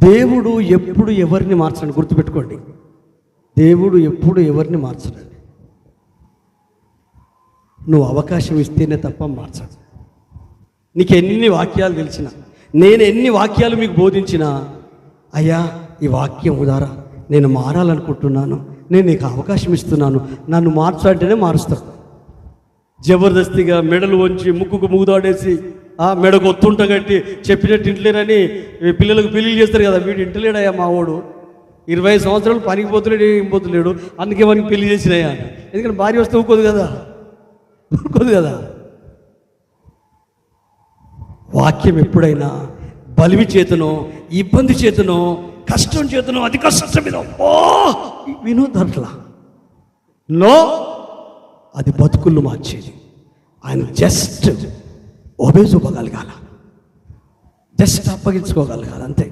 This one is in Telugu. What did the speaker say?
దేవుడు ఎప్పుడు ఎవరిని మార్చడు, గుర్తుపెట్టుకోండి. దేవుడు ఎప్పుడు ఎవరిని మార్చడండి. నువ్వు అవకాశం ఇస్తేనే తప్ప మార్చడు. నీకు ఎన్ని వాక్యాలు తెలిసినా, నేను ఎన్ని వాక్యాలు మీకు బోధించినా, అయ్యా ఈ వాక్యం ద్వారా నేను మారాలనుకుంటున్నాను, నేను నీకు అవకాశం ఇస్తున్నాను, నన్ను మార్చాలంటేనే మారుస్తాను. జబర్దస్తిగా మెడలు వంచి ముక్కుకు ముగుదాడేసి మెడకు ఒత్తుంట కట్టి చెప్పినట్టు ఇంటలేరని పిల్లలకు పెళ్ళిళ్ళు చేస్తారు కదా. వీడు ఇంటలేడయ్యా మా వాడు 20 సంవత్సరాలు పనికి పోతున్నాడు, ఏం పోతున్నాడు, అందుకే వానికి పెళ్లి చేసినాయా. ఎందుకంటే భార్య వస్తే ఊరుకోదు కదా. వాక్యం ఎప్పుడైనా బలివి చేతనో, ఇబ్బంది చేతనో, కష్టం చేతనో, అది కష్టం మీద వినోదట్లా నో, అది బతుకులు మార్చేది. ఆయన జస్ట్ ఒబే చూపగలగాల, జస్ట్ అప్పగించుకోగలగాలి, అంతే.